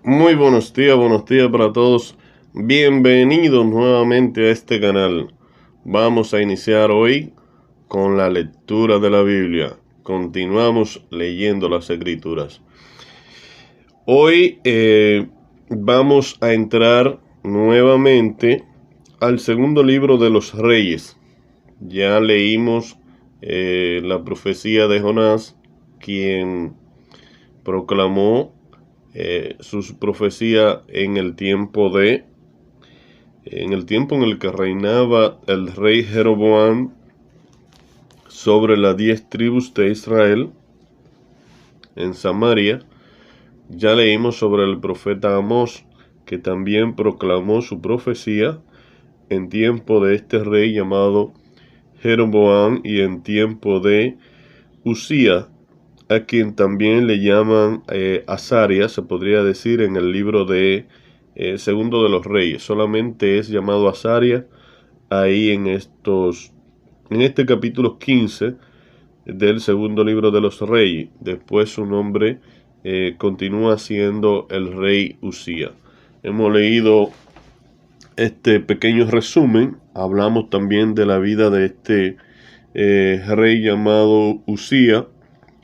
Muy buenos días para todos. Bienvenidos nuevamente a este canal. Vamos a iniciar hoy con la lectura de la Biblia. Continuamos leyendo las Escrituras. Hoy vamos a entrar nuevamente al segundo libro de los Reyes. Ya leímos la profecía de Jonás, quien proclamó sus profecías en el tiempo en el que reinaba el rey Jeroboam sobre las 10 tribus de Israel en Samaria. Ya leímos sobre el profeta Amós, que también proclamó su profecía en tiempo de este rey llamado Jeroboam y en tiempo de Usías, a quien también le llaman Azaria, se podría decir en el libro de Segundo de los Reyes. Solamente es llamado Azaria ahí en este capítulo 15 del segundo libro de los Reyes. Después su nombre continúa siendo el rey Usías. Hemos leído este pequeño resumen. Hablamos también de la vida de este rey llamado Usías.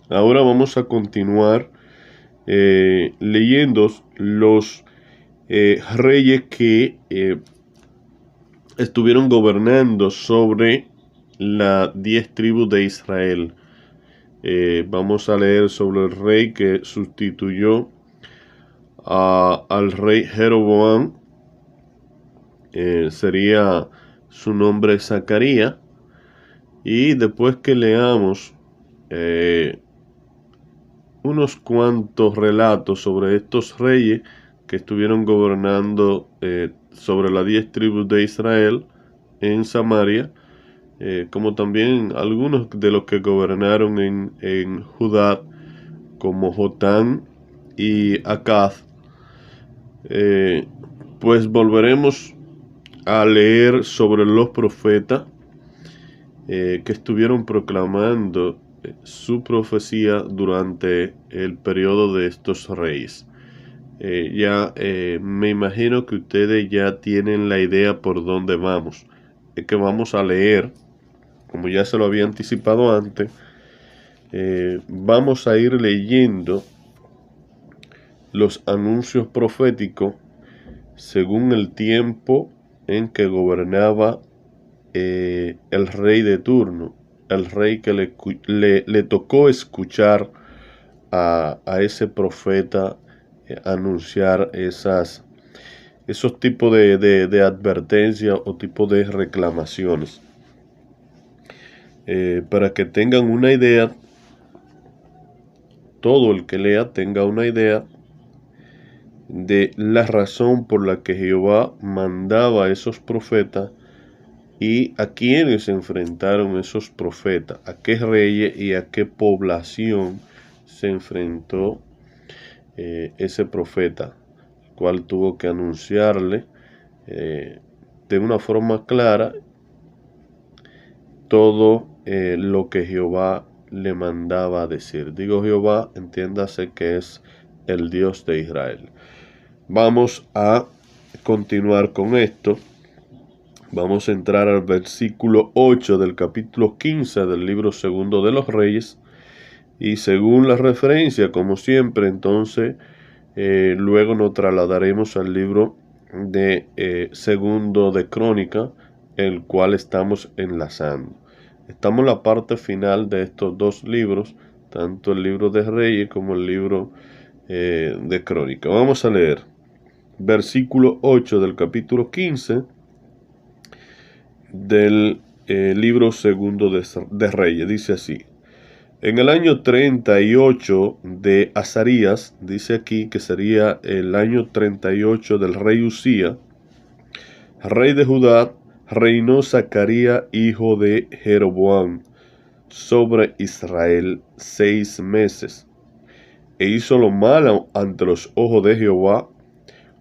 Ahora vamos a continuar leyendo los reyes que estuvieron gobernando sobre las 10 tribus de Israel. Vamos a leer sobre el rey que sustituyó al rey Jeroboam. Sería su nombre Zacarías. Y después que leamos unos cuantos relatos sobre estos reyes que estuvieron gobernando sobre las 10 tribus de Israel en Samaria, como también algunos de los que gobernaron en Judá, como Jotán y Acaz, pues volveremos a leer sobre los profetas que estuvieron proclamando su profecía durante el periodo de estos reyes. Me imagino que ustedes ya tienen la idea por dónde vamos. Es que vamos a leer, como ya se lo había anticipado antes, vamos a ir leyendo los anuncios proféticos según el tiempo en que gobernaba el rey de turno, el rey que le tocó escuchar a ese profeta anunciar esos tipos de advertencias o tipos de reclamaciones. Para que tengan una idea, todo el que lea tenga una idea de la razón por la que Jehová mandaba a esos profetas y a quienes se enfrentaron esos profetas, a qué reyes y a qué población se enfrentó ese profeta, el cual tuvo que anunciarle de una forma clara todo lo que Jehová le mandaba a decir. Digo Jehová, entiéndase que es el Dios de Israel. Vamos a continuar con esto. Vamos a entrar al versículo 8 del capítulo 15 del libro segundo de los Reyes. Y según la referencia, como siempre, entonces, luego nos trasladaremos al libro de segundo de Crónica, el cual estamos enlazando. Estamos en la parte final de estos dos libros, tanto el libro de Reyes como el libro de Crónica. Vamos a leer versículo 8 del capítulo 15 del libro segundo de Reyes. Dice así: en el año 38 de Azarías, dice aquí que sería el año 38 del rey Usías, rey de Judá, reinó Zacarías, hijo de Jeroboam, sobre Israel 6 meses, e hizo lo malo ante los ojos de Jehová,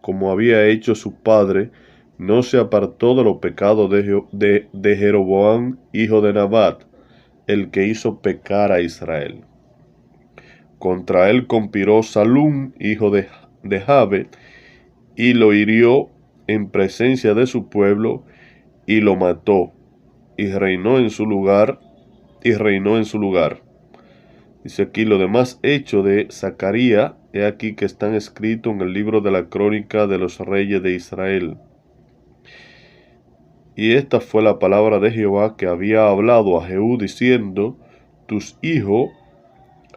como había hecho su padre. No se apartó de los pecados de Jeroboam, hijo de Nabat, el que hizo pecar a Israel. Contra él conspiró Salum, hijo de de Jabe, y lo hirió en presencia de su pueblo, y lo mató, y reinó en su lugar, Dice aquí lo demás hecho de Zacarías, he aquí que están escritos en el libro de la crónica de los reyes de Israel. Y esta fue la palabra de Jehová que había hablado a Jehú diciendo, tus hijos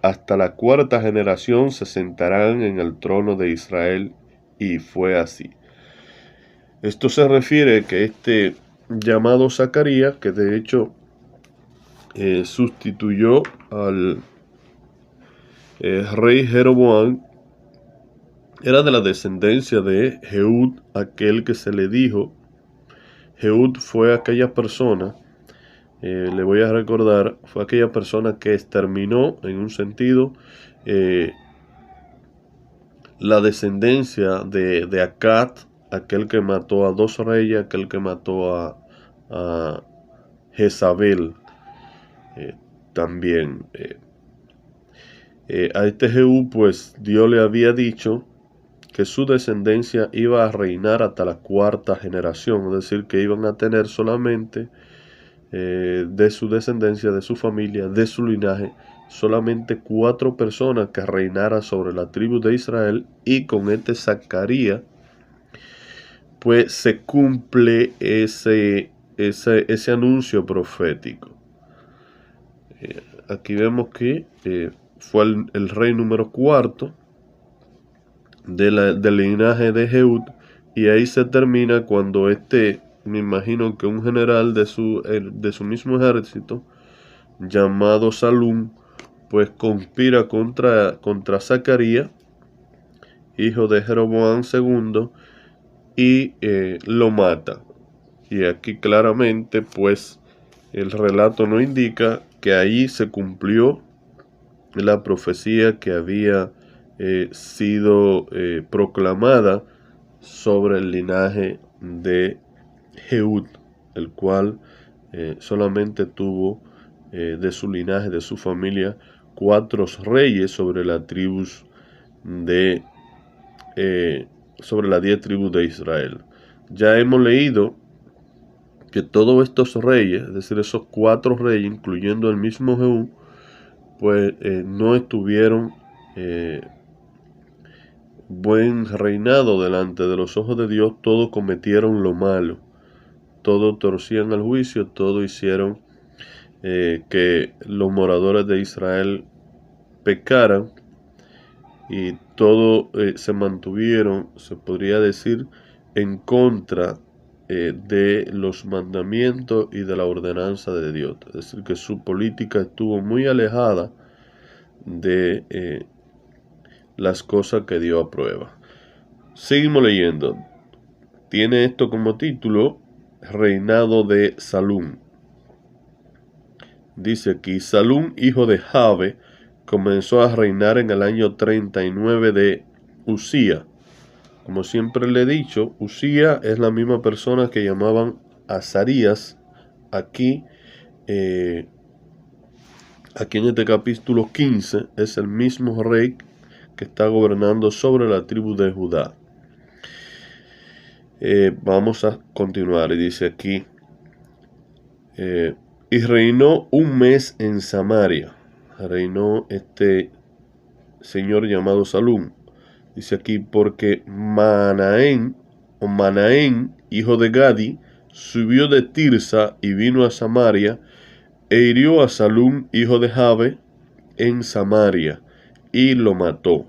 hasta la cuarta generación se sentarán en el trono de Israel. Y fue así. Esto se refiere que este llamado Zacarías, que de hecho sustituyó al rey Jeroboam, era de la descendencia de Jehud, aquel que se le dijo. Jehud fue aquella persona, le voy a recordar, fue aquella persona que exterminó, en un sentido, la descendencia de Acat, aquel que mató a 2 reyes, aquel que mató a Jezabel también. A este Jehú, pues Dios le había dicho que su descendencia iba a reinar hasta la cuarta generación, es decir, que iban a tener solamente de su descendencia, de su familia, de su linaje, solamente 4 personas que reinaran sobre la tribu de Israel, y con este Zacarías pues se cumple ese anuncio profético. Aquí vemos que fue el rey número 4 del linaje de Jehud, y ahí se termina cuando me imagino que un general de su mismo ejército, llamado Salum, pues conspira contra Zacarías, hijo de Jeroboam II, y lo mata. Y aquí claramente, pues, el relato no indica que ahí se cumplió la profecía que había sido proclamada sobre el linaje de Jehud, el cual solamente tuvo de su linaje, de su familia, 4 reyes sobre las tribus sobre las 10 tribus de Israel. Ya hemos leído que todos estos reyes, es decir, esos 4 reyes, incluyendo el mismo Jehú, pues no estuvieron buen reinado delante de los ojos de Dios. Todos cometieron lo malo, todos torcían el juicio, todos hicieron que los moradores de Israel pecaran, y todos se mantuvieron, se podría decir, en contra de los mandamientos y de la ordenanza de Dios. Es decir, que su política estuvo muy alejada de las cosas que Dios aprueba. Seguimos leyendo. Tiene esto como título, reinado de Salum. Dice aquí, Salum, hijo de Jabe, comenzó a reinar en el año 39 de Usías. Como siempre le he dicho, Usías es la misma persona que llamaban Azarías. Aquí en este capítulo 15 es el mismo rey que está gobernando sobre la tribu de Judá. Vamos a continuar, y dice aquí, y reinó 1 mes en Samaria. Reinó este señor llamado Salum. Dice aquí, porque Manaén, hijo de Gadi, subió de Tirsa y vino a Samaria, e hirió a Salum, hijo de Jabe, en Samaria, y lo mató,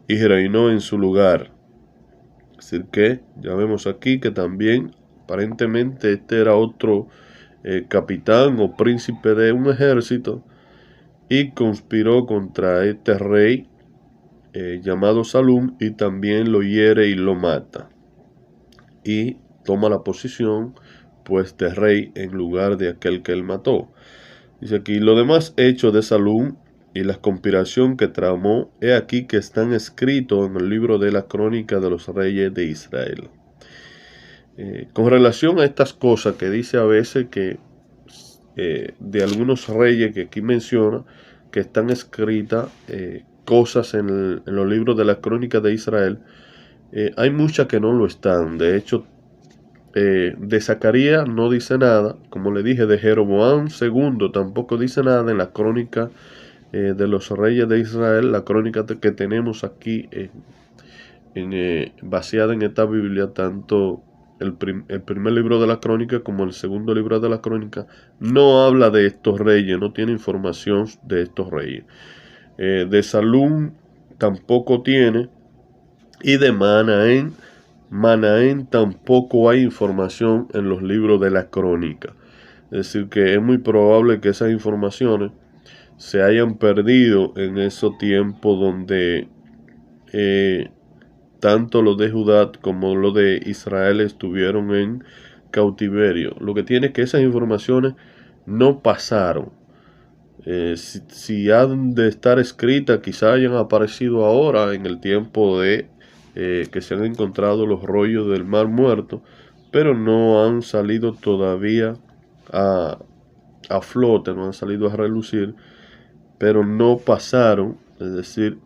y reinó en su lugar. Es decir que, ya vemos aquí que también, aparentemente, este era otro capitán o príncipe de un ejército, y conspiró contra este rey llamado Salum, y también lo hiere y lo mata, y toma la posición pues de rey en lugar de aquel que él mató. Dice aquí, lo demás hecho de Salum y la conspiración que tramó, he aquí que están escritos en el libro de la crónica de los reyes de Israel. Con relación a estas cosas que dice a veces que de algunos reyes que aquí menciona, que están escritas cosas en los libros de la crónica de Israel, hay muchas que no lo están. De hecho, de Zacarías no dice nada, como le dije, de Jeroboam II tampoco dice nada en la crónica de los reyes de Israel, la crónica que tenemos aquí vaciada en esta Biblia, tanto el primer libro de la crónica como el segundo libro de la crónica, no habla de estos reyes, no tiene información de estos reyes. De Salum tampoco tiene, y de Manaén tampoco hay información en los libros de la crónica. Es decir, que es muy probable que esas informaciones se hayan perdido en esos tiempos donde tanto los de Judá como los de Israel estuvieron en cautiverio. Lo que tiene es que esas informaciones no pasaron. Si han de estar escritas, quizá hayan aparecido ahora en el tiempo de que se han encontrado los rollos del Mar Muerto, pero no han salido todavía a flote, no han salido a relucir, pero no pasaron. Es decir,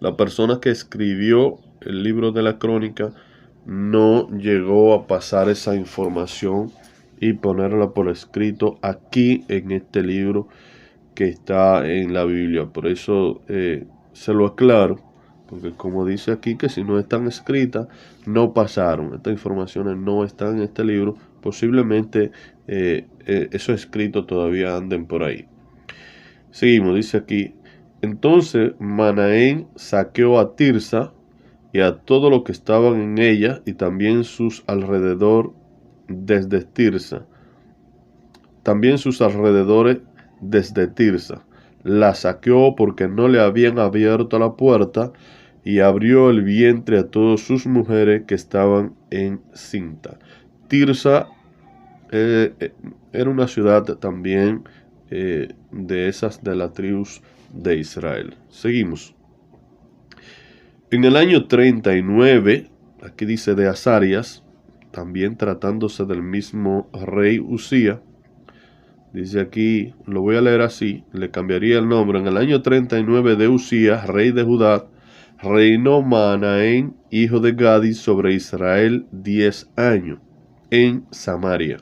la persona que escribió el libro de la crónica no llegó a pasar esa información y ponerla por escrito aquí en este libro que está en la Biblia. Por eso se lo aclaro, porque como dice aquí que si no están escritas, no pasaron. Estas informaciones no están en este libro. Posiblemente esos escritos todavía anden por ahí. Seguimos, dice aquí. Entonces Manaén saqueó a Tirsa y a todo lo que estaban en ella, y también sus alrededor desde Tirsa. También sus alrededores desde Tirsa. La saqueó porque no le habían abierto la puerta, y abrió el vientre a todas sus mujeres que estaban encinta. Tirsa era una ciudad también de esas de la tribus de Israel. Seguimos. En el año 39, aquí dice de Azarias, también tratándose del mismo rey Usías, dice aquí, lo voy a leer así, le cambiaría el nombre. En el año 39 de Usías, rey de Judá, reinó Manaén, hijo de Gadi, sobre Israel 10 años, en Samaria.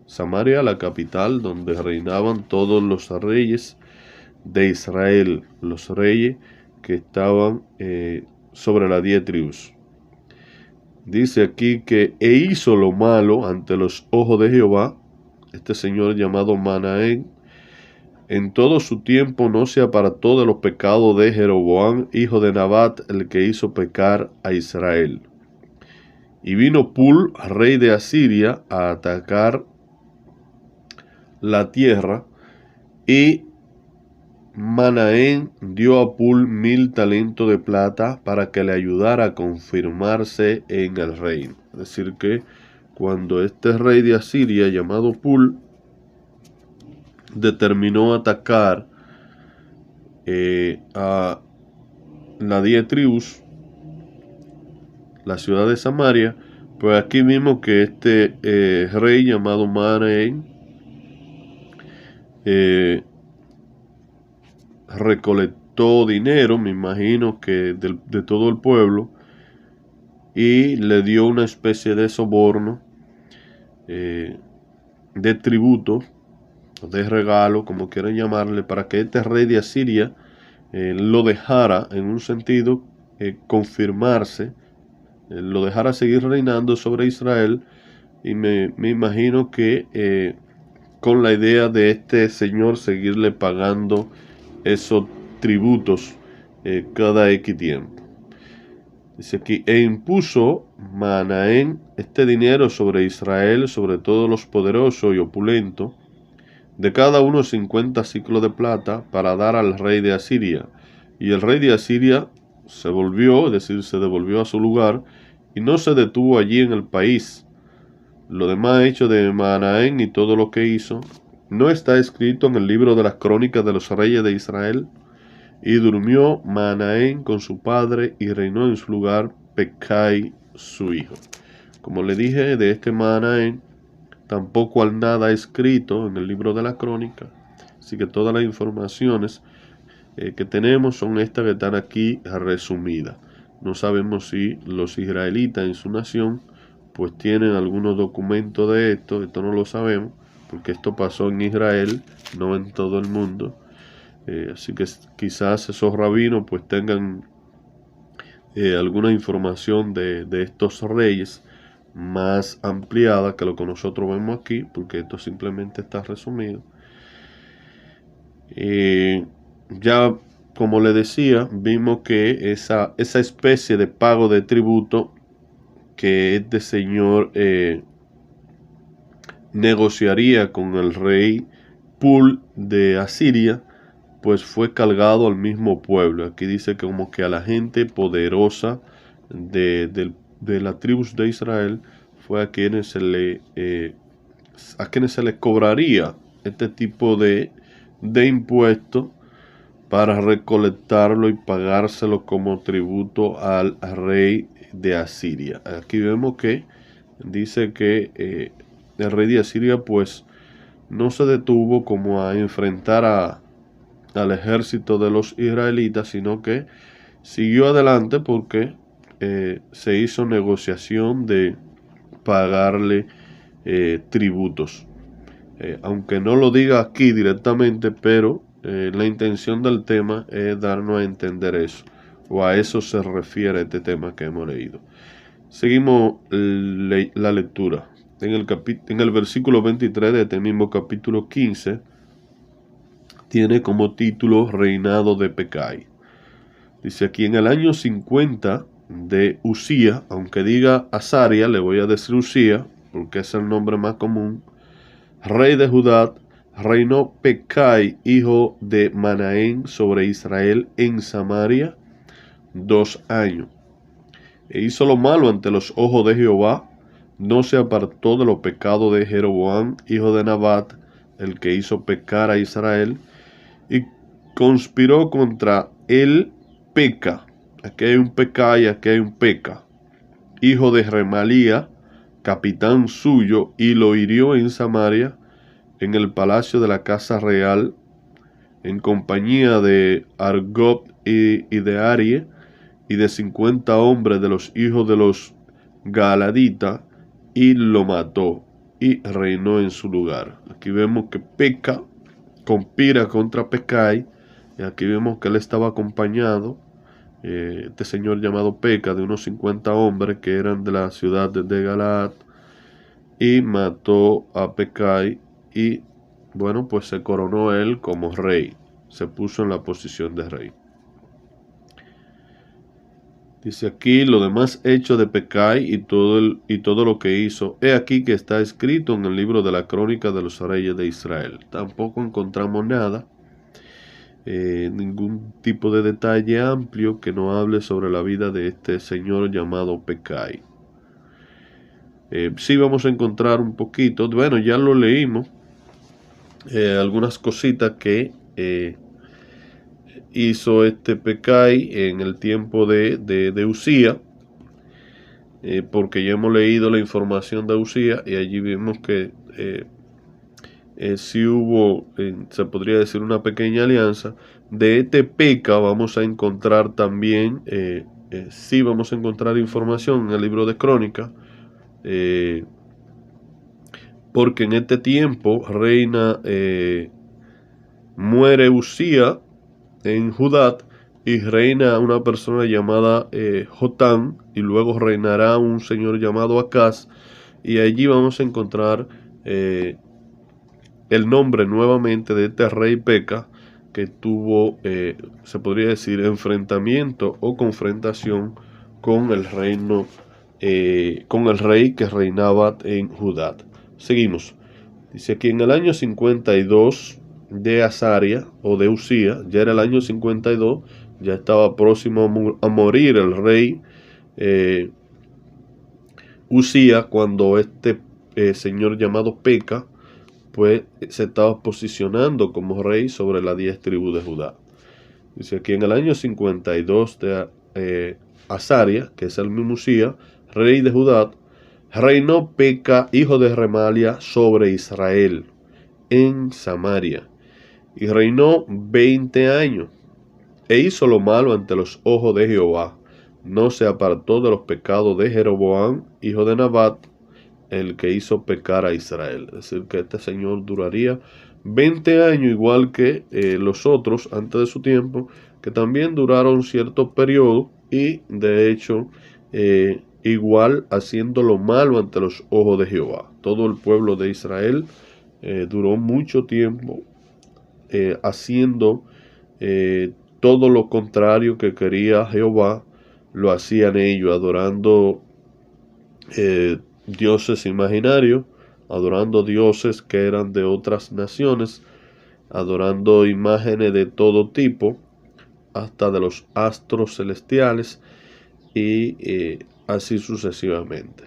Samaria, la capital donde reinaban todos los reyes de Israel, los reyes que estaban sobre las 10 tribus. Dice aquí que hizo lo malo ante los ojos de Jehová, este señor llamado Manaén. En todo su tiempo no se apartó de los pecados de Jeroboam, hijo de Nabat, el que hizo pecar a Israel. Y vino Pul, rey de Asiria, a atacar la tierra, y Manaén dio a Pul 1000 talentos de plata para que le ayudara a confirmarse en el reino. Es decir que cuando este rey de Asiria llamado Pul determinó atacar a las 10 tribus, la ciudad de Samaria, pues aquí vimos que este rey llamado Manaén recolectó dinero, me imagino que de todo el pueblo, y le dio una especie de soborno, de tributo, de regalo, como quieran llamarle, para que este rey de Asiria lo dejara, en un sentido, confirmarse, lo dejara seguir reinando sobre Israel. Y me imagino que con la idea de este señor seguirle pagando esos tributos cada X tiempo. Dice aquí, e impuso Manaén este dinero sobre Israel, sobre todos los poderosos y opulentos, de cada uno 50 ciclos de plata, para dar al rey de Asiria. Y el rey de Asiria se volvió, es decir, se devolvió a su lugar, y no se detuvo allí en el país. Lo demás hecho de Manaén y todo lo que hizo, ¿no está escrito en el libro de las crónicas de los reyes de Israel? Y durmió Manaén con su padre, y reinó en su lugar Pecai su hijo. Como le dije, de este Manaén tampoco hay nada escrito en el libro de la crónica, Así que todas las informaciones que tenemos son estas que están aquí resumidas. No sabemos si los israelitas en su nación pues tienen algunos documentos de esto no lo sabemos, porque esto pasó en Israel, no en todo el mundo. Así que quizás esos rabinos pues tengan alguna información de estos reyes más ampliada que lo que nosotros vemos aquí, porque esto simplemente está resumido. Ya como le decía, vimos que esa especie de pago de tributo que este señor negociaría con el rey Pul de Asiria, pues fue cargado al mismo pueblo. Aquí dice que como que a la gente poderosa de la tribu de Israel fue a quienes se les cobraría este tipo de impuesto para recolectarlo y pagárselo como tributo al rey de Asiria. Aquí vemos que dice que el rey de Asiria pues no se detuvo como a enfrentar al ejército de los israelitas, sino que siguió adelante porque se hizo negociación de pagarle tributos. Aunque no lo diga aquí directamente, pero la intención del tema es darnos a entender eso, o a eso se refiere este tema que hemos leído. Seguimos la lectura. En el versículo 23 de este mismo capítulo 15, tiene como título Reinado de Pecai. Dice aquí: en el año 50 de Usía, aunque diga Azaria, le voy a decir Usía, porque es el nombre más común, rey de Judá, reinó Pecai, hijo de Manaén, sobre Israel en Samaria 2 años. E hizo lo malo ante los ojos de Jehová, no se apartó de los pecados de Jeroboam, hijo de Nabat, el que hizo pecar a Israel, y conspiró contra él Peca. Aquí hay un Pecai, aquí hay un Peca, hijo de Remalía, capitán suyo, y lo hirió en Samaria, en el palacio de la casa real, en compañía de Argob y de Arie, y de 50 hombres de los hijos de los Galaditas, y lo mató, y reinó en su lugar. Aquí vemos que Peca conspira contra Pecai, y aquí vemos que él estaba acompañado, este señor llamado Peca, de unos 50 hombres que eran de la ciudad de Galaad, y mató a Pecai, y bueno, pues se coronó él como rey, se puso en la posición de rey. Dice aquí: lo demás hecho de Pecai y todo lo que hizo, he aquí que está escrito en el libro de la crónica de los reyes de Israel. Tampoco encontramos nada, ningún tipo de detalle amplio que nos hable sobre la vida de este señor llamado Pecai. Sí vamos a encontrar un poquito, bueno, ya lo leímos, algunas cositas que hizo este Pecai en el tiempo de Usía, porque ya hemos leído la información de Usía y allí vimos que sí hubo, se podría decir, una pequeña alianza. De este Peca vamos a encontrar también, sí vamos a encontrar información en el libro de Crónicas, porque en este tiempo muere Usía en Judá, y reina una persona llamada Jotam, y luego reinará un señor llamado Acaz, y allí vamos a encontrar el nombre nuevamente de este rey Peca, que tuvo, se podría decir, enfrentamiento o confrontación con el reino, con el rey que reinaba en Judá. Seguimos. Dice aquí: en el año 52 de Azaria o de Usía, ya era el año 52, ya estaba próximo a morir el rey Usía, cuando este señor llamado Peca pues se estaba posicionando como rey sobre las 10 tribus de Judá. Dice aquí: en el año 52 de Azaria, que es el mismo Usía, rey de Judá, reinó Peca, hijo de Remalia, sobre Israel en Samaria. y reinó 20 años, e hizo lo malo ante los ojos de Jehová. No se apartó de los pecados de Jeroboam, hijo de Nabat, el que hizo pecar a Israel. Es decir, que este señor duraría 20 años, igual que los otros antes de su tiempo, que también duraron cierto periodo y de hecho igual haciendo lo malo ante los ojos de Jehová. Todo el pueblo de Israel duró mucho tiempo haciendo todo lo contrario que quería Jehová. Lo hacían ellos, adorando dioses imaginarios, adorando dioses que eran de otras naciones, adorando imágenes de todo tipo, hasta de los astros celestiales, y así sucesivamente.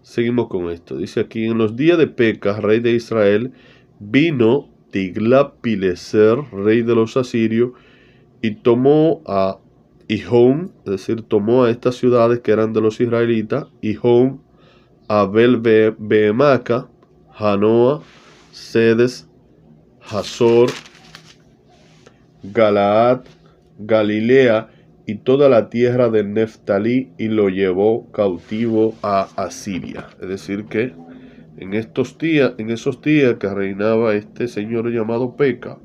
Seguimos con esto. Dice aquí: en los días de Pecah, rey de Israel, vino Tiglat-Pileser, rey de los asirios, y tomó a Gihón, es decir, tomó a estas ciudades que eran de los israelitas: Gihón, Abel-Behemaca, Janoa, Sedes, Hazor, Galaad, Galilea y toda la tierra de Neftalí, y lo llevó cautivo a Asiria. Es decir que en esos días que reinaba este señor llamado Pekah,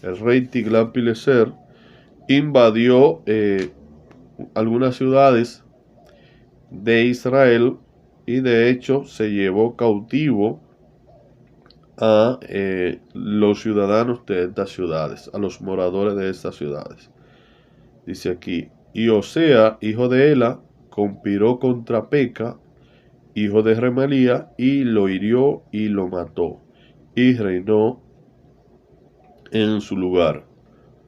el rey Tiglat-Pileser invadió algunas ciudades de Israel, y de hecho se llevó cautivo a los ciudadanos de estas ciudades, a los moradores de estas ciudades. Dice aquí: y Osea, hijo de Ela, conspiró contra Pekah, hijo de Remalía, y lo hirió y lo mató, y reinó en su lugar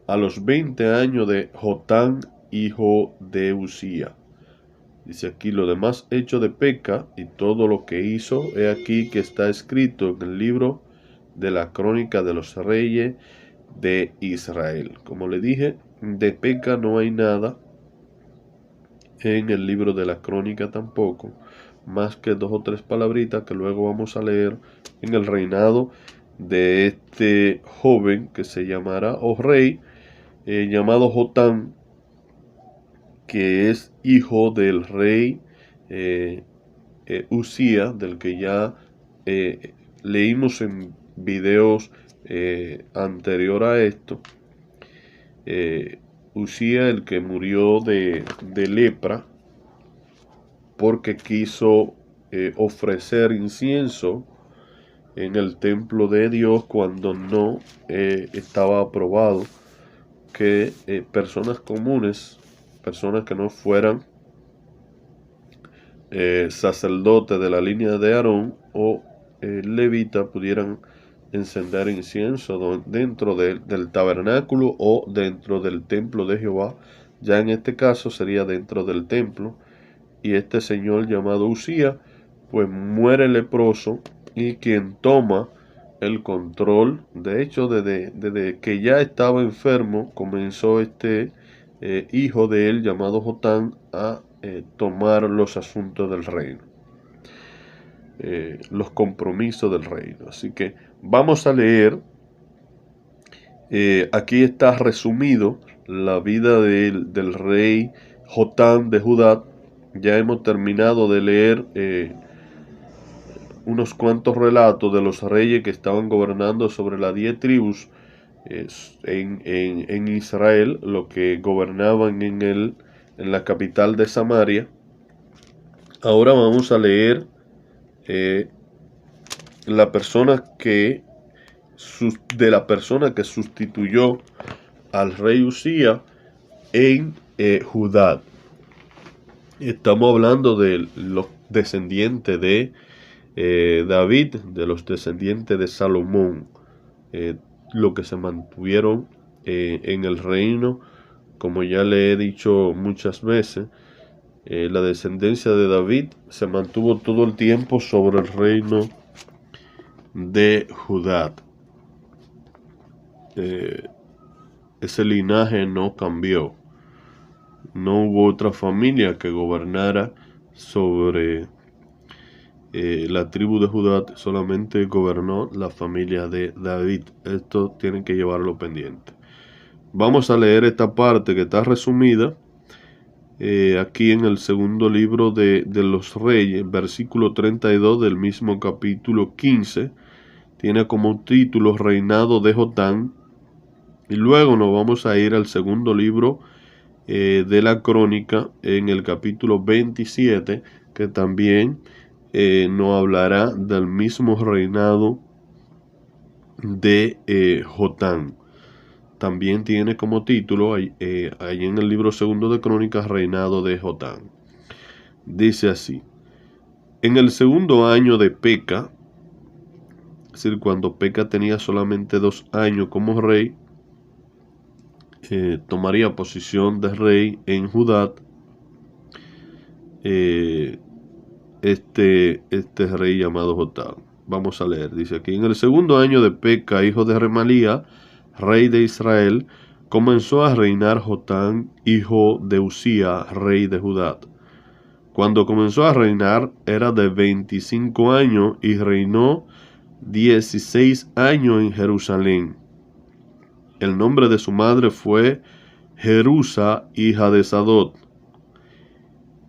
a los 20 años de Jotán, hijo de Usía. Dice aquí: lo demás hecho de Pekah y todo lo que hizo, he aquí que está escrito en el libro de la crónica de los reyes de Israel. Como le dije, de Pekah no hay nada en el libro de la crónica tampoco, más que 2 o 3 palabritas que luego vamos a leer en el reinado de este joven que se llamará, o rey, llamado Jotán, que es hijo del rey Usía, del que ya leímos en videos anterior a esto. Usía, el que murió de lepra porque quiso ofrecer incienso en el templo de Dios cuando no estaba aprobado que personas comunes, personas que no fueran sacerdotes de la línea de Aarón o levita, pudieran encender incienso dentro del tabernáculo o dentro del templo de Jehová. Ya en este caso sería dentro del templo, y este señor llamado Usía pues muere leproso, y quien toma el control, de hecho desde que ya estaba enfermo, comenzó este hijo de él llamado Jotán a tomar los asuntos del reino, los compromisos del reino. Así que vamos a leer, aquí está resumido la vida del rey Jotán de Judá. Ya hemos terminado de leer unos cuantos relatos de los reyes que estaban gobernando sobre las 10 tribus en Israel, lo que gobernaban en la capital de Samaria. Ahora vamos a leer la persona que sustituyó al rey Usía en Judá. Estamos hablando de los descendientes de David, de los descendientes de Salomón, lo que se mantuvieron en el reino. Como ya le he dicho muchas veces, la descendencia de David se mantuvo todo el tiempo sobre el reino de Judá. Ese linaje no cambió. No hubo otra familia que gobernara sobre la tribu de Judá solamente gobernó la familia de David. Esto tienen que llevarlo pendiente. Vamos a leer esta parte que está resumida aquí en el segundo libro de los Reyes, versículo 32 del mismo capítulo 15. Tiene como título Reinado de Jotán. Y luego nos vamos a ir al segundo libro de la Crónica en el capítulo 27, que también nos hablará del mismo reinado de Jotán. También tiene como título, ahí en el libro segundo de Crónicas, Reinado de Jotán. Dice así: en el segundo año de Peca, es decir, cuando Peca tenía solamente 2 años como rey, tomaría posición de rey en Judá. Este rey llamado Jotán. Vamos a leer, dice aquí: en el segundo año de Peca, hijo de Remalía, rey de Israel, comenzó a reinar Jotán, hijo de Usía, rey de Judá. Cuando comenzó a reinar era de 25 años y reinó 16 años en Jerusalén. El nombre de su madre fue Jerusa, hija de Sadot.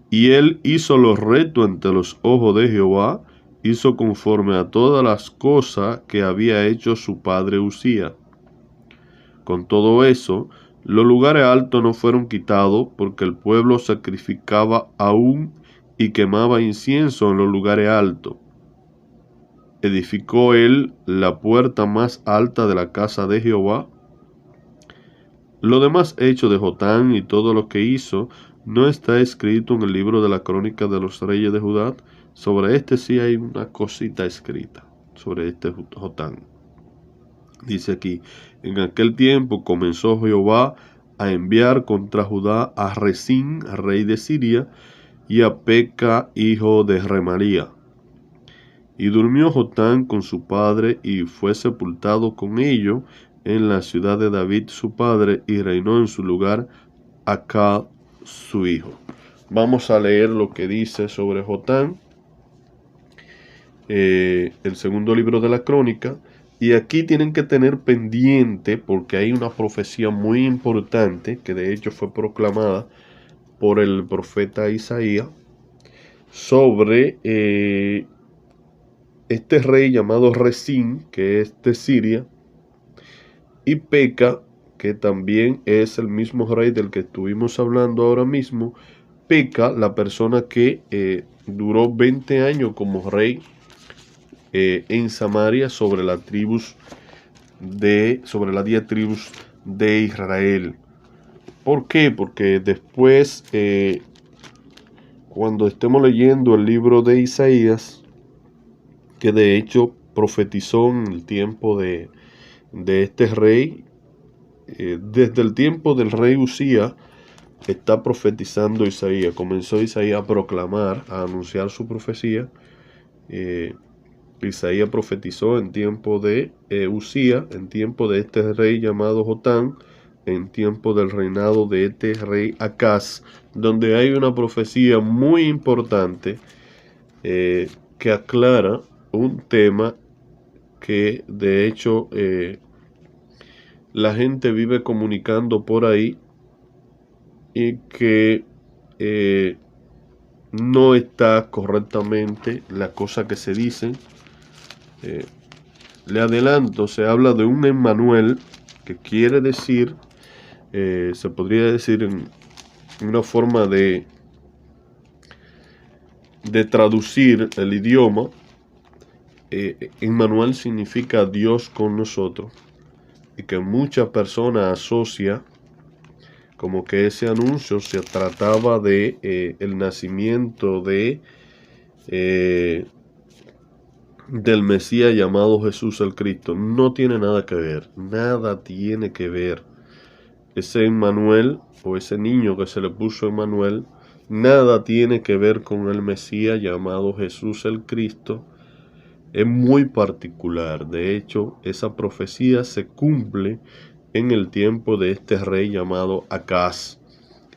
Y él hizo lo recto ante los ojos de Jehová, hizo conforme a todas las cosas que había hecho su padre Usía. Con todo eso, los lugares altos no fueron quitados, porque el pueblo sacrificaba aún y quemaba incienso en los lugares altos. Edificó él la puerta más alta de la casa de Jehová. Lo demás hecho de Jotán y todo lo que hizo no está escrito en el libro de la crónica de los reyes de Judá. Sobre este sí hay una cosita escrita, sobre este Jotán. Dice aquí: en aquel tiempo comenzó Jehová a enviar contra Judá a Resín, rey de Siria, y a Peca, hijo de Remalía. Y durmió Jotán con su padre y fue sepultado con ellos en la ciudad de David su padre, y reinó en su lugar Acab su hijo. Vamos a leer lo que dice sobre Jotán, el segundo libro de la Crónica. Y aquí tienen que tener pendiente, porque hay una profecía muy importante que de hecho fue proclamada por el profeta Isaías sobre este rey llamado Resín, que es de Siria, y Peca, que también es el mismo rey del que estuvimos hablando ahora mismo. Peca, la persona que duró 20 años como rey en Samaria sobre las 10 tribus de Israel. ¿Por qué? Porque después, cuando estemos leyendo el libro de Isaías, que de hecho profetizó en el tiempo de este rey, desde el tiempo del rey Usía, está profetizando Isaías. Comenzó Isaías a proclamar, a anunciar su profecía. Isaías profetizó en tiempo de Usía, en tiempo de este rey llamado Jotán, en tiempo del reinado de este rey Acaz, donde hay una profecía muy importante que aclara un tema que de hecho la gente vive comunicando por ahí y que no está correctamente la cosa que se dice. Le adelanto, se habla de un Emmanuel, que quiere decir, se podría decir en una forma de traducir el idioma. Emmanuel significa Dios con nosotros, y que muchas personas asocian como que ese anuncio se trataba de el nacimiento del Mesías llamado Jesús el Cristo. No tiene nada que ver, nada tiene que ver. Ese Emmanuel, o ese niño que se le puso Emmanuel, nada tiene que ver con el Mesías llamado Jesús el Cristo. Es muy particular. De hecho, esa profecía se cumple en el tiempo de este rey llamado Acaz.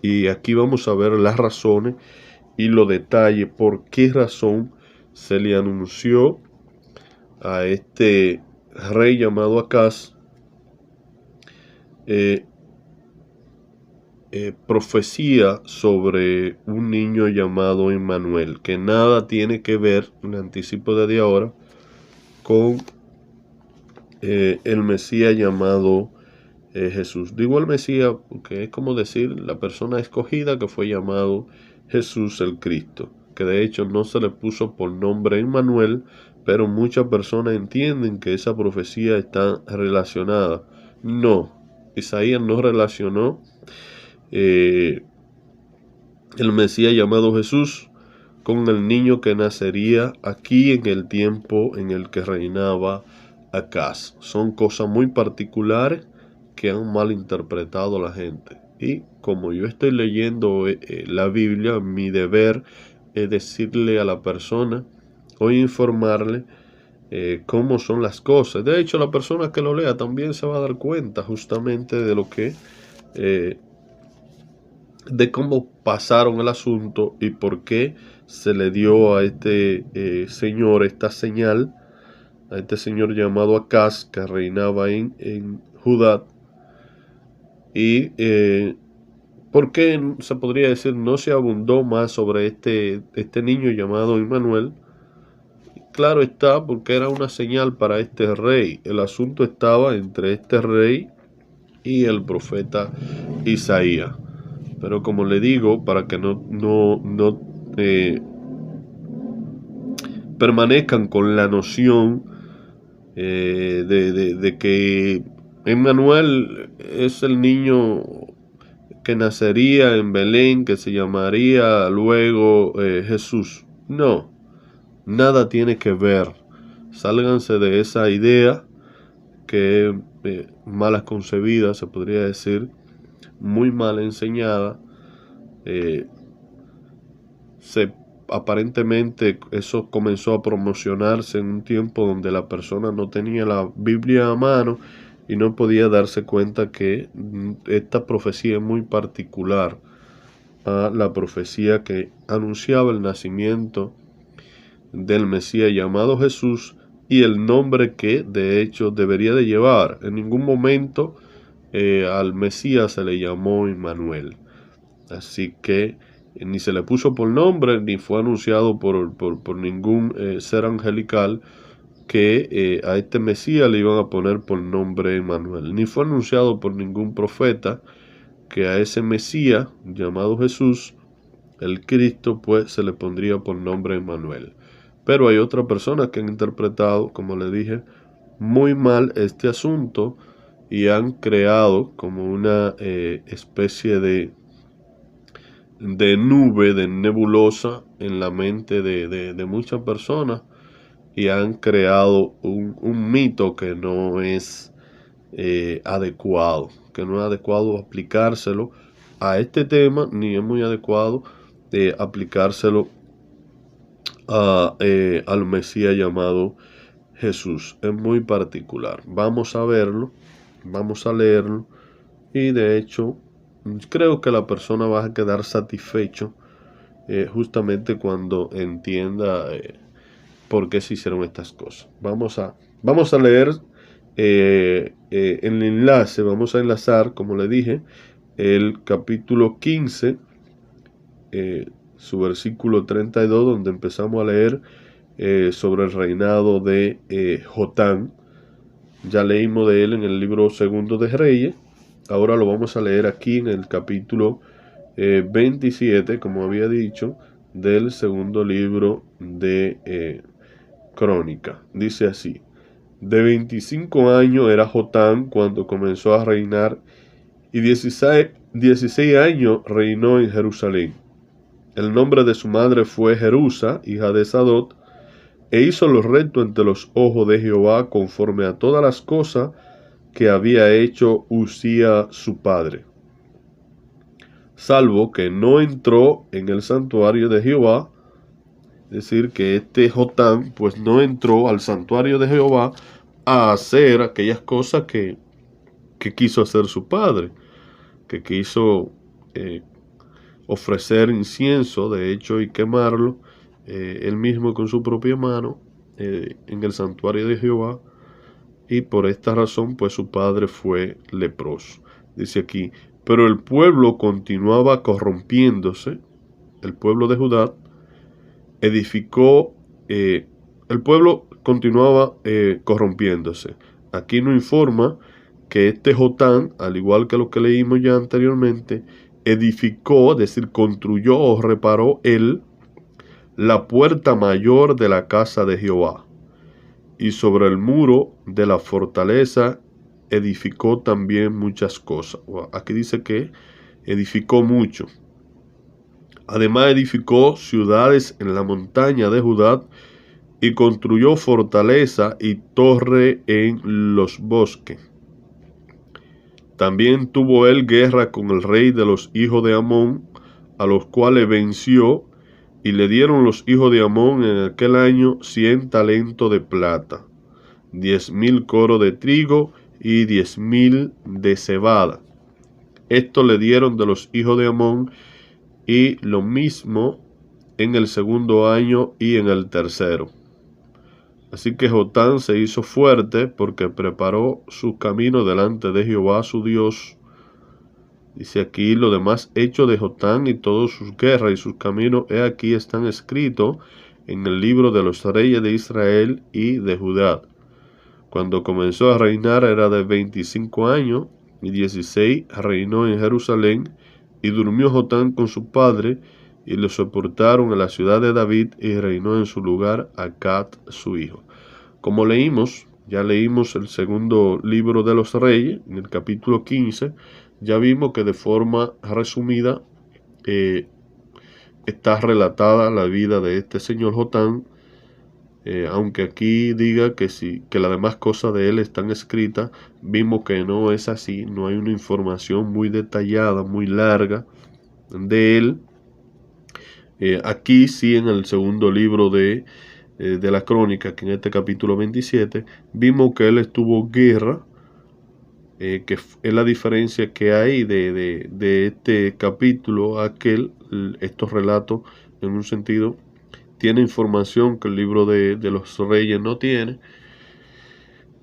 Y aquí vamos a ver las razones y los detalles por qué razón se le anunció a este rey llamado Acaz profecía sobre un niño llamado Emmanuel, que nada tiene que ver, un anticipo de ahora, con el Mesías llamado Jesús. Digo el Mesías porque es como decir la persona escogida que fue llamado Jesús el Cristo, que de hecho no se le puso por nombre Emmanuel, pero muchas personas entienden que esa profecía está relacionada. No, Isaías no relacionó el Mesías llamado Jesús con el niño que nacería aquí en el tiempo en el que reinaba Acaz. Son cosas muy particulares que han malinterpretado la gente. Y como yo estoy leyendo la Biblia, mi deber es decirle a la persona o informarle cómo son las cosas. De hecho, la persona que lo lea también se va a dar cuenta justamente de lo que de cómo pasaron el asunto y por qué se le dio a este señor esta señal, a este señor llamado Acaz, que reinaba en Judá, y por qué se podría decir no se abundó más sobre este niño llamado Emmanuel. Claro está, porque era una señal para este rey. El asunto estaba entre este rey y el profeta Isaías. Pero como le digo, para que no permanezcan con la noción de que Emmanuel es el niño que nacería en Belén, que se llamaría luego Jesús. No, nada tiene que ver. Sálganse de esa idea que es mala concebida, se podría decir, muy mal enseñada. Aparentemente eso comenzó a promocionarse en un tiempo donde la persona no tenía la Biblia a mano y no podía darse cuenta que esta profecía es muy particular a la profecía que anunciaba el nacimiento del Mesías llamado Jesús y el nombre que de hecho debería de llevar. En ningún momento al Mesías se le llamó Emmanuel. Así que ni se le puso por nombre, ni fue anunciado por ningún ser angelical que a este Mesías le iban a poner por nombre Emmanuel. Ni fue anunciado por ningún profeta que a ese Mesías llamado Jesús, el Cristo, pues se le pondría por nombre Emmanuel. Pero hay otras personas que han interpretado, como le dije, muy mal este asunto y han creado como una especie de nube, de nebulosa en la mente de muchas personas y han creado un mito que no es adecuado, que no es adecuado aplicárselo a este tema, ni es muy adecuado aplicárselo al Mesías llamado Jesús. Es muy particular. Vamos a verlo, vamos a leerlo y de hecho creo que la persona va a quedar satisfecho justamente cuando entienda por qué se hicieron estas cosas. Vamos a leer el enlace, vamos a enlazar, como le dije, el capítulo 15, su versículo 32, donde empezamos a leer sobre el reinado de Jotán. Ya leímos de él en el libro segundo de Reyes. Ahora lo vamos a leer aquí en el capítulo 27, como había dicho, del segundo libro de Crónica. Dice así: de 25 años era Jotán cuando comenzó a reinar, y 16 años reinó en Jerusalén. El nombre de su madre fue Jerusa, hija de Sadot, e hizo lo recto ante los ojos de Jehová, conforme a todas las cosas que había hecho Usía su padre, salvo que no entró en el santuario de Jehová. Es decir, que este Jotán pues no entró al santuario de Jehová a hacer aquellas cosas que quiso hacer su padre, que quiso ofrecer incienso, de hecho, y quemarlo, él mismo con su propia mano en el santuario de Jehová, y por esta razón pues su padre fue leproso. Dice aquí, pero el pueblo continuaba corrompiéndose, el pueblo de Judá edificó, el pueblo continuaba corrompiéndose. Aquí nos informa que este Jotán, al igual que lo que leímos ya anteriormente, edificó, es decir, construyó o reparó él la puerta mayor de la casa de Jehová, y sobre el muro de la fortaleza edificó también muchas cosas. Aquí dice que edificó mucho. Además edificó ciudades en la montaña de Judá y construyó fortaleza y torre en los bosques. También tuvo él guerra con el rey de los hijos de Amón, a los cuales venció, y le dieron los hijos de Amón en aquel año 100 talentos de plata, 10,000 coros de trigo y 10,000 de cebada. Esto le dieron de los hijos de Amón, y lo mismo en el segundo año y en el tercero. Así que Jotán se hizo fuerte porque preparó su camino delante de Jehová su Dios. Dice aquí, lo demás hecho de Jotán y todas sus guerras y sus caminos, aquí están escritos en el libro de los reyes de Israel y de Judá. Cuando comenzó a reinar era de 25 años, y 16 reinó en Jerusalén, y durmió Jotán con su padre, y lo sepultaron en la ciudad de David, y reinó en su lugar Acaz su hijo. Como leímos, ya leímos el segundo libro de los reyes, en el capítulo 15, ya vimos que de forma resumida está relatada la vida de este señor Jotán, aunque aquí diga que sí, que las demás cosas de él están escritas, vimos que no es así, no hay una información muy detallada, muy larga de él. Aquí sí, en el segundo libro de la crónica, que en este capítulo 27, vimos que él estuvo guerra, que es la diferencia que hay de este capítulo a aquel. Estos relatos, en un sentido, tiene información que el libro de los reyes no tiene.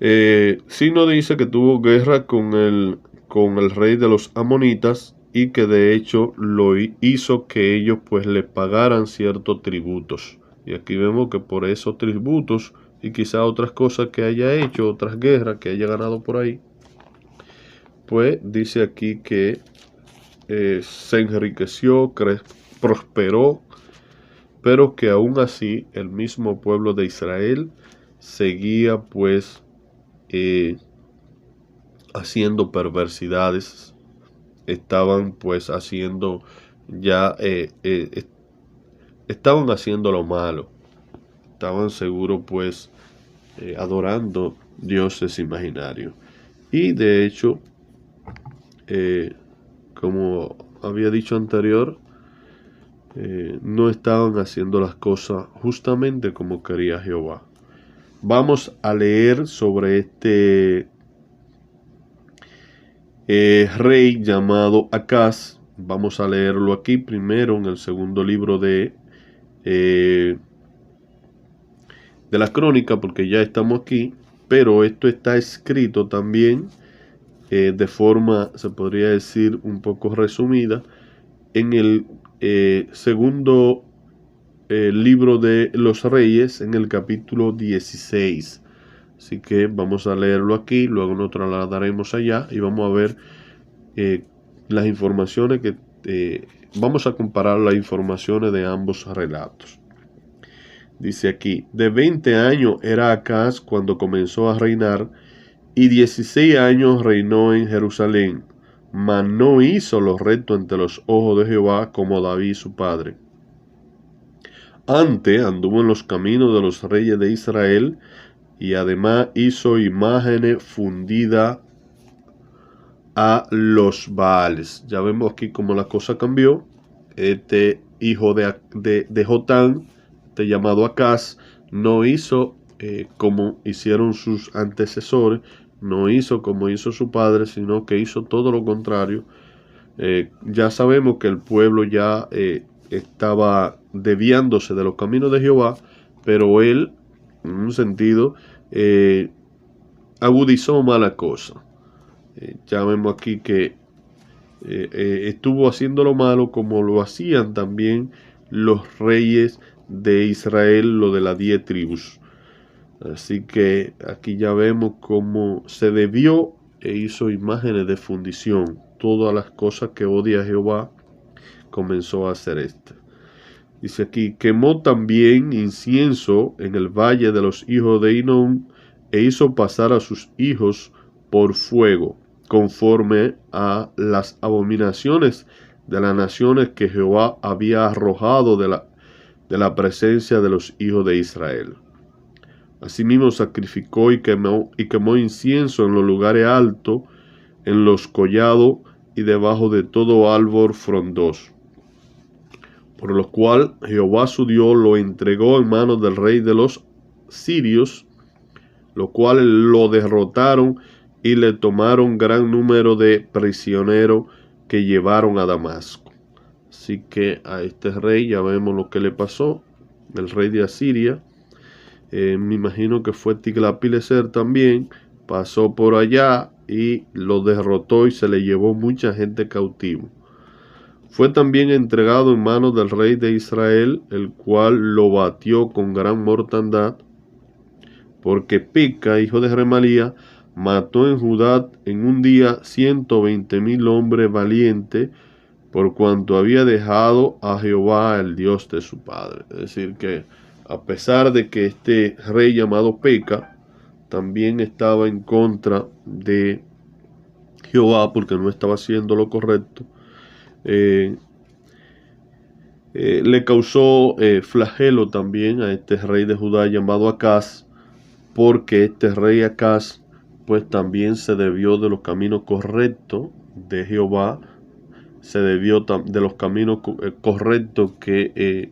Sí nos dice que tuvo guerra con el rey de los amonitas, y que de hecho lo hizo que ellos pues le pagaran ciertos tributos. Y aquí vemos que por esos tributos y quizá otras cosas que haya hecho, otras guerras que haya ganado por ahí, pues dice aquí que se enriqueció, prosperó, pero que aún así el mismo pueblo de Israel seguía pues haciendo perversidades, estaban pues haciendo ya, estaban haciendo lo malo, estaban seguro pues adorando dioses imaginarios. Y de hecho, como había dicho anterior, no estaban haciendo las cosas justamente como quería Jehová. Vamos a leer sobre este rey llamado Acaz. Vamos a leerlo aquí primero en el segundo libro de la crónica, porque ya estamos aquí, pero esto está escrito también de forma, se podría decir, un poco resumida en el segundo libro de los reyes, en el capítulo 16. Así que vamos a leerlo aquí, luego nos trasladaremos allá y vamos a ver las informaciones que vamos a comparar las informaciones de ambos relatos. Dice aquí, de 20 años era Acaz cuando comenzó a reinar, y 16 años reinó en Jerusalén, mas no hizo lo recto ante los ojos de Jehová como David su padre. Antes anduvo en los caminos de los reyes de Israel, y además hizo imágenes fundidas a los Baales. Ya vemos aquí cómo la cosa cambió. Este hijo de Jotán, este llamado Acaz, no hizo como hicieron sus antecesores, no hizo como hizo su padre, sino que hizo todo lo contrario. Ya sabemos que el pueblo ya estaba desviándose de los caminos de Jehová, pero él, en un sentido, agudizó mala cosa. Ya vemos aquí que estuvo haciendo lo malo como lo hacían también los reyes de Israel, lo de las 10 tribus. Así que aquí ya vemos cómo se desvió e hizo imágenes de fundición. Todas las cosas que odia Jehová comenzó a hacer este. Dice aquí, quemó también incienso en el valle de los hijos de Hinnom e hizo pasar a sus hijos por fuego, conforme a las abominaciones de las naciones que Jehová había arrojado de la presencia de los hijos de Israel. Asimismo sacrificó y quemó incienso en los lugares altos, en los collados y debajo de todo árbol frondoso. Por lo cual Jehová su Dios lo entregó en manos del rey de los sirios, los cuales lo derrotaron y le tomaron gran número de prisioneros que llevaron a Damasco. Así que a este rey ya vemos lo que le pasó, el rey de Asiria. Me imagino que fue Tiglat-Pileser también, pasó por allá y lo derrotó y se le llevó mucha gente cautivo. Fue también entregado en manos del rey de Israel, el cual lo batió con gran mortandad, porque Peca, hijo de Remalía, mató en Judá en un día 120,000 hombres valientes, por cuanto había dejado a Jehová, el Dios de su padre. Es decir que a pesar de que este rey llamado Peca también estaba en contra de Jehová porque no estaba haciendo lo correcto, le causó flagelo también a este rey de Judá llamado Acaz, porque este rey Acaz pues también se desvió de los caminos correctos de Jehová, se desvió de los caminos correctos que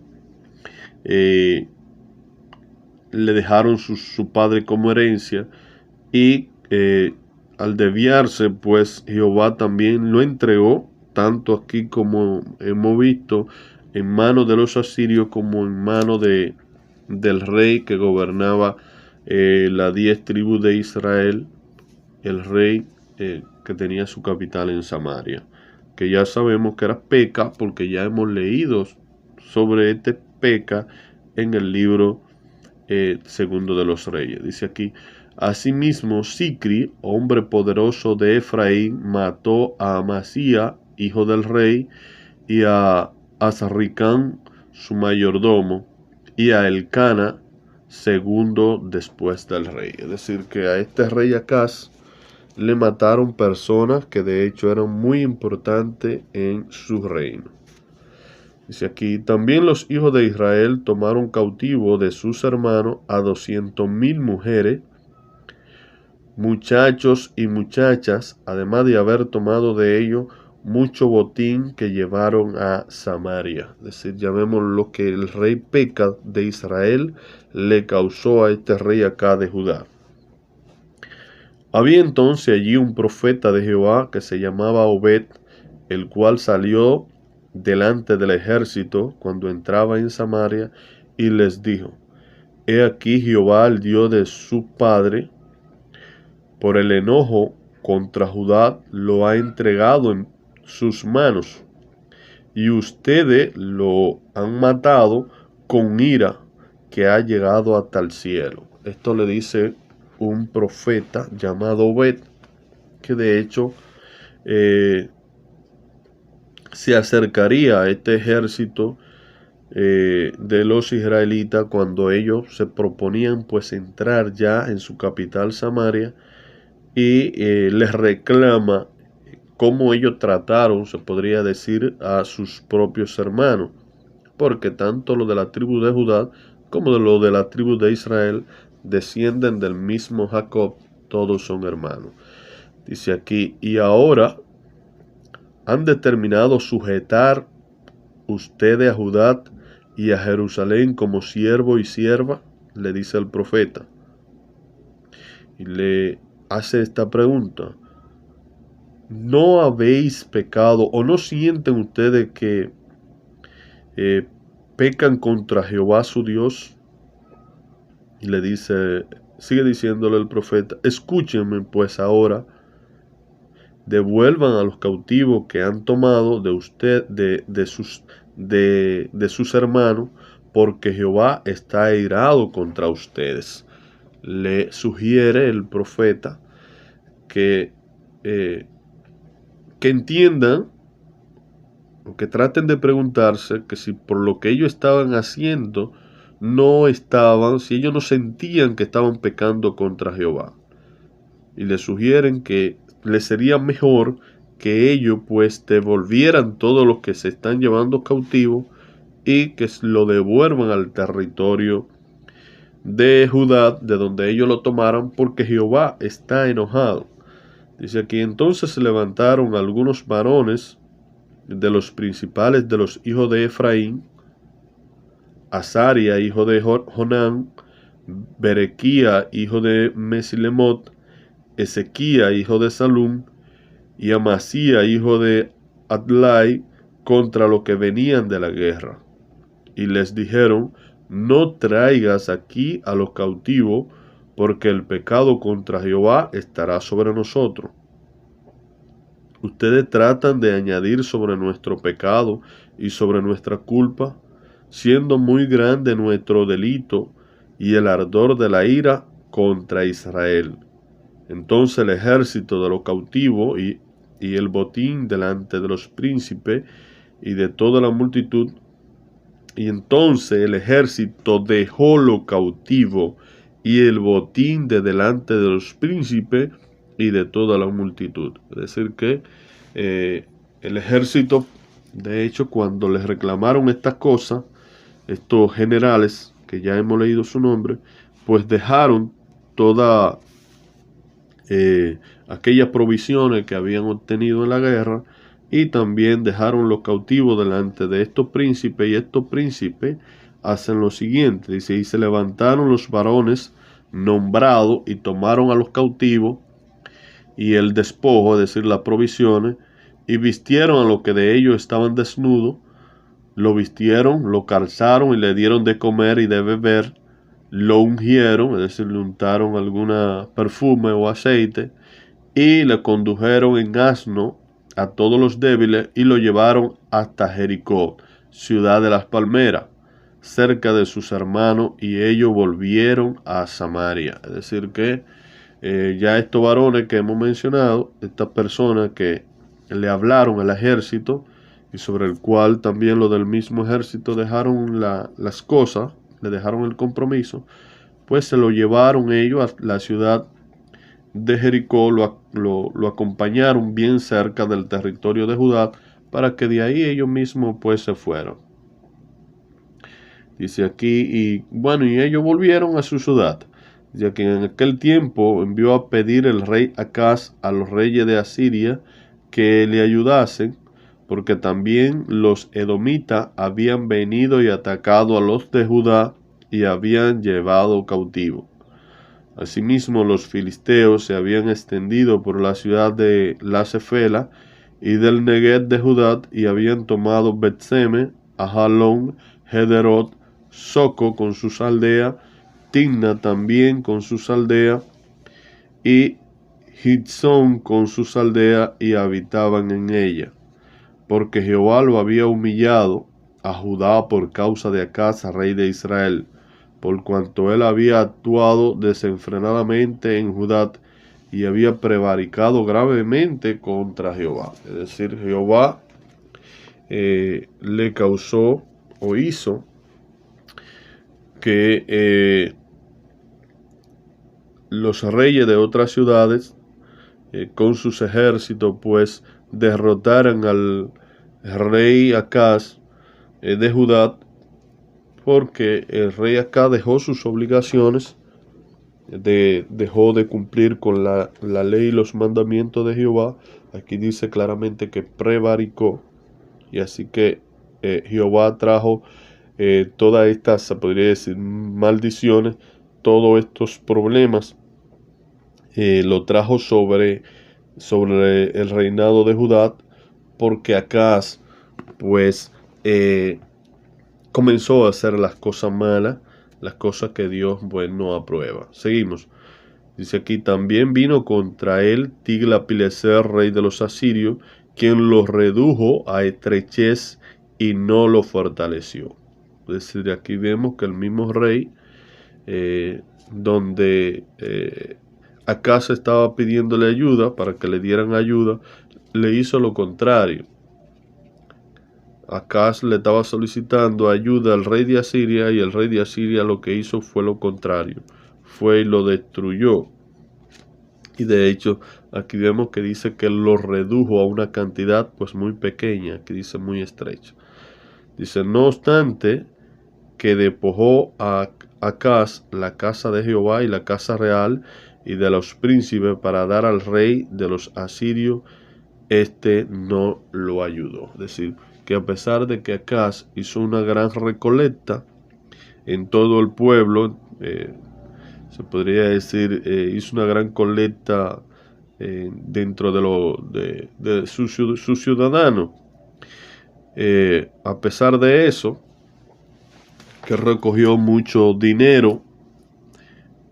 le dejaron su padre como herencia, y al desviarse pues Jehová también lo entregó, tanto aquí como hemos visto, en manos de los asirios como en manos del rey que gobernaba las 10 tribus de Israel, el rey que tenía su capital en Samaria, que ya sabemos que era Peca, porque ya hemos leído sobre este Peca en el libro segundo de los reyes. Dice aquí, asimismo Sicri, hombre poderoso de Efraín, mató a Amasía, hijo del rey, y a Azarricán, su mayordomo, y a Elcana, segundo después del rey. Es decir, que a este rey Acaz le mataron personas que de hecho eran muy importantes en su reino. Dice aquí, también los hijos de Israel tomaron cautivo de sus hermanos a 200,000 mujeres, muchachos y muchachas, además de haber tomado de ellos mucho botín que llevaron a Samaria. Es decir, ya vemos lo que el rey Peca de Israel le causó a este rey acá de Judá. Había entonces allí un profeta de Jehová que se llamaba Obed, el cual salió delante del ejército cuando entraba en Samaria y les dijo, he aquí Jehová, el Dios de su padre, por el enojo contra Judá, lo ha entregado en sus manos, y ustedes lo han matado con ira que ha llegado hasta el cielo. Esto le dice un profeta llamado Obed, que de hecho se acercaría a este ejército de los israelitas cuando ellos se proponían pues entrar ya en su capital Samaria, y les reclama cómo ellos trataron, se podría decir, a sus propios hermanos, porque tanto los de la tribu de Judá como los de la tribu de Israel descienden del mismo Jacob, todos son hermanos. Dice aquí, y ahora han determinado sujetar ustedes a Judá y a Jerusalén como siervo y sierva, le dice el profeta. Y le hace esta pregunta, ¿no habéis pecado o no sienten ustedes que pecan contra Jehová su Dios. Y le dice, sigue diciéndole el profeta, escúchenme pues ahora, devuelvan a los cautivos que han tomado de usted, de sus hermanos, porque Jehová está airado contra ustedes. Le sugiere el profeta que entiendan, o que traten de preguntarse que si por lo que ellos estaban haciendo si ellos no sentían que estaban pecando contra Jehová. Y le sugieren que les sería mejor que ellos pues devolvieran todo lo que se están llevando cautivo y que lo devuelvan al territorio de Judá, de donde ellos lo tomaran, porque Jehová está enojado. Dice aquí, entonces se levantaron algunos varones de los principales de los hijos de Efraín, Azaria, hijo de Jonán, Berequía, hijo de Mesilemot, Ezequía, hijo de Salum, y Amasía, hijo de Adlai, contra los que venían de la guerra. Y les dijeron, no traigas aquí a los cautivos, porque el pecado contra Jehová estará sobre nosotros. Ustedes tratan de añadir sobre nuestro pecado y sobre nuestra culpa, siendo muy grande nuestro delito y el ardor de la ira contra Israel. Entonces el ejército de los cautivos y el botín delante de los príncipes y de toda la multitud, y entonces el ejército dejó lo cautivo y el botín de delante de los príncipes y de toda la multitud. Es decir que el ejército, de hecho, cuando les reclamaron estas cosas, estos generales, que ya hemos leído su nombre, pues dejaron todas aquellas provisiones que habían obtenido en la guerra, y también dejaron los cautivos delante de estos príncipes, y estos príncipes hacen lo siguiente, dice, y se levantaron los varones nombrados y tomaron a los cautivos y el despojo, es decir, las provisiones, y vistieron a los que de ellos estaban desnudos, lo vistieron, lo calzaron y le dieron de comer y de beber, lo ungieron, es decir, le untaron alguna perfume o aceite, y le condujeron en asno a todos los débiles y lo llevaron hasta Jericó, ciudad de las palmeras, cerca de sus hermanos, y ellos volvieron a Samaria. Es decir que ya estos varones que hemos mencionado, estas personas que le hablaron al ejército y sobre el cual también los del mismo ejército dejaron las cosas, le dejaron el compromiso, pues se lo llevaron ellos a la ciudad de Jericó, lo acompañaron bien cerca del territorio de Judá, para que de ahí ellos mismos pues se fueran. Dice aquí, y ellos volvieron a su ciudad. Ya que en aquel tiempo envió a pedir el rey Acaz a los reyes de Asiria que le ayudasen, porque también los edomitas habían venido y atacado a los de Judá y habían llevado cautivo. Asimismo, los filisteos se habían extendido por la ciudad de la Cefela y del Negueb de Judá y habían tomado Bet-Seme, Ajalón, Gederot, Soco con sus aldeas, Timna también con sus aldeas, y Hitzón con sus aldeas, y habitaban en ella, porque Jehová lo había humillado a Judá por causa de Acaz, rey de Israel, por cuanto él había actuado desenfrenadamente en Judá y había prevaricado gravemente contra Jehová. Es decir, Jehová le causó o hizo que los reyes de otras ciudades con sus ejércitos pues derrotaran al rey Acaz de Judá, porque el rey Acaz dejó sus obligaciones, dejó de cumplir con la ley y los mandamientos de Jehová. Aquí dice claramente que prevaricó, y así que Jehová trajo todas estas, se podría decir, maldiciones, todos estos problemas, lo trajo sobre el reinado de Judá, porque Acaz pues comenzó a hacer las cosas malas, las cosas que Dios no aprueba. Seguimos. Dice aquí, también vino contra él Tiglat-Pileser, rey de los asirios, quien lo redujo a estrechez y no lo fortaleció. Es decir, aquí vemos que el mismo rey, donde Acaz estaba pidiéndole ayuda para que le dieran ayuda, le hizo lo contrario. Acaz le estaba solicitando ayuda al rey de Asiria y el rey de Asiria lo que hizo fue lo contrario. Fue y lo destruyó. Y de hecho, aquí vemos que dice que lo redujo a una cantidad pues muy pequeña, que dice muy estrecha. Dice, no obstante, que despojó a Acaz la casa de Jehová y la casa real y de los príncipes para dar al rey de los asirios, no lo ayudó. Es decir, que a pesar de que Acaz hizo una gran recolecta en todo el pueblo, se podría decir, hizo una gran colecta dentro de su ciudadano. A pesar de eso, que recogió mucho dinero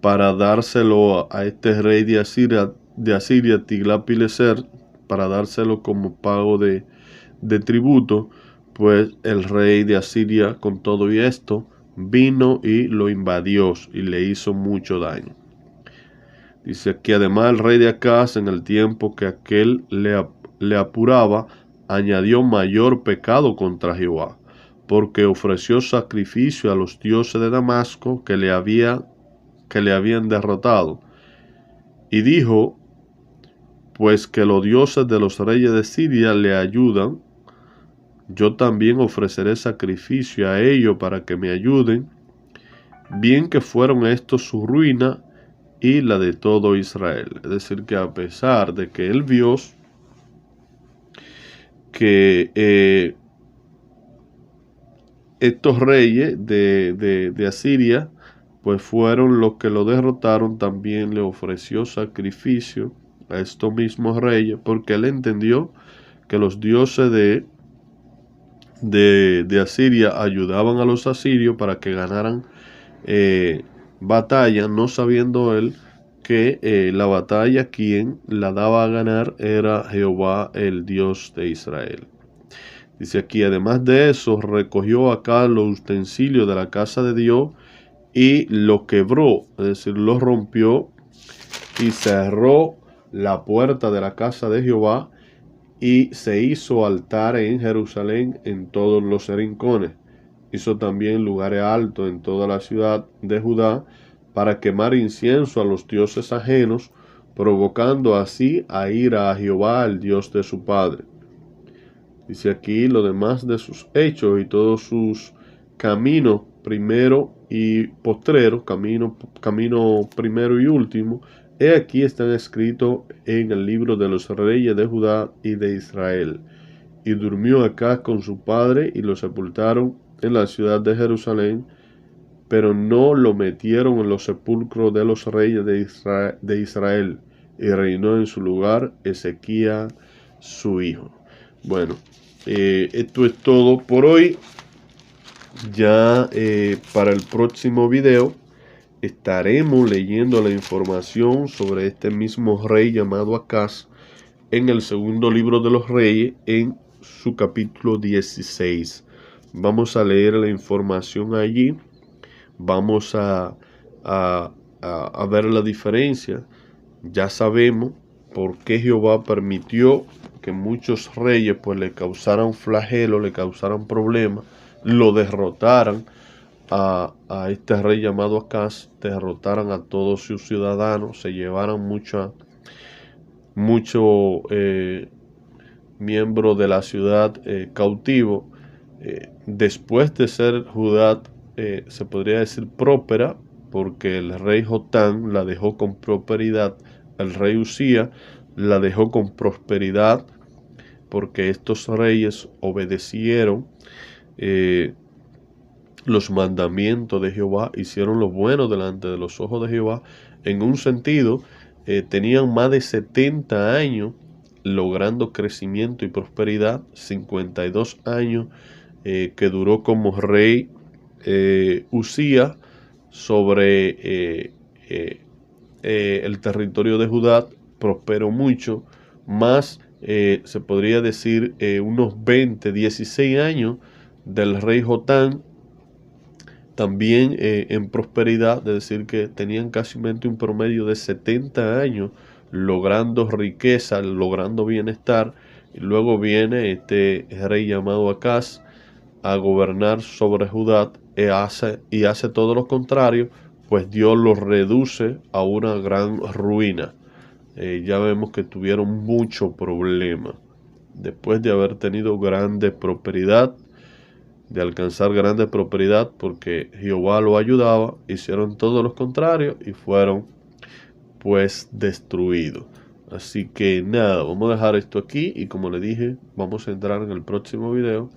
para dárselo a este rey de Asiria, Tiglat-Pileser, para dárselo como pago de tributo, pues el rey de Asiria, con todo y esto, vino y lo invadió y le hizo mucho daño. Dice que además el rey de Acaz, en el tiempo que aquel le apuraba, añadió mayor pecado contra Jehová, porque ofreció sacrificio a los dioses de Damasco que le habían derrotado. Y dijo, pues que los dioses de los reyes de Siria le ayudan, yo también ofreceré sacrificio a ellos para que me ayuden, bien que fueron estos su ruina y la de todo Israel. Es decir, que a pesar de que él vio que estos reyes de Asiria, pues fueron los que lo derrotaron, también le ofreció sacrificio a estos mismos reyes, porque él entendió que los dioses de Asiria ayudaban a los asirios para que ganaran batalla, no sabiendo él que la batalla quien la daba a ganar era Jehová, el Dios de Israel. Dice aquí, además de eso, recogió acá los utensilios de la casa de Dios y lo quebró, es decir, lo rompió y cerró la puerta de la casa de Jehová, y se hizo altar en Jerusalén en todos los rincones. Hizo también lugares altos en toda la ciudad de Judá para quemar incienso a los dioses ajenos, provocando así a ira a Jehová, el Dios de su padre. Dice aquí lo demás de sus hechos y todos sus caminos, primero y postrero, camino primero y último. He aquí están escritos en el libro de los reyes de Judá y de Israel. Y durmió Acaz con su padre y lo sepultaron en la ciudad de Jerusalén, pero no lo metieron en los sepulcros de los reyes de Israel, y reinó en su lugar Ezequías su hijo. Bueno, esto es todo por hoy. Ya para el próximo video estaremos leyendo la información sobre este mismo rey llamado Acaz en el segundo libro de los reyes, en su capítulo 16. Vamos a leer la información allí. Vamos a ver la diferencia. Ya sabemos por qué Jehová permitió que muchos reyes pues le causaran flagelo, le causaran problemas, lo derrotaran a este rey llamado Acaz, derrotaran a todos sus ciudadanos, se llevaran muchos miembros de la ciudad cautivo. Después de ser Judá, se podría decir próspera, porque el rey Jotán la dejó con prosperidad, el rey Usía la dejó con prosperidad, porque estos reyes obedecieron los mandamientos de Jehová, hicieron lo bueno delante de los ojos de Jehová. En un sentido, tenían más de 70 años logrando crecimiento y prosperidad, 52 años que duró como rey Usías sobre el territorio de Judá, prosperó mucho, más se podría decir unos 16 años del rey Jotán, también en prosperidad, es decir, que tenían casi un promedio de 70 años logrando riqueza, logrando bienestar, y luego viene este rey llamado Acaz a gobernar sobre Judá y hace todo lo contrario, pues Dios los reduce a una gran ruina. Ya vemos que tuvieron mucho problema. Después de haber tenido grande prosperidad, de alcanzar grande prosperidad porque Jehová lo ayudaba, hicieron todo lo contrario y fueron pues destruidos. Así que nada, vamos a dejar esto aquí y como le dije, vamos a entrar en el próximo video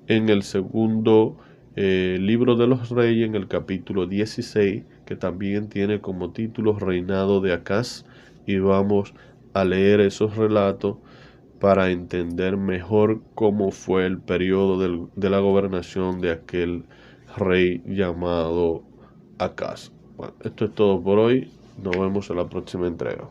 en el segundo libro de los Reyes, en el capítulo 16, que también tiene como título Reinado de Acaz, y vamos a leer esos relatos para entender mejor cómo fue el periodo de la gobernación de aquel rey llamado Acaz. Bueno, esto es todo por hoy. Nos vemos en la próxima entrega.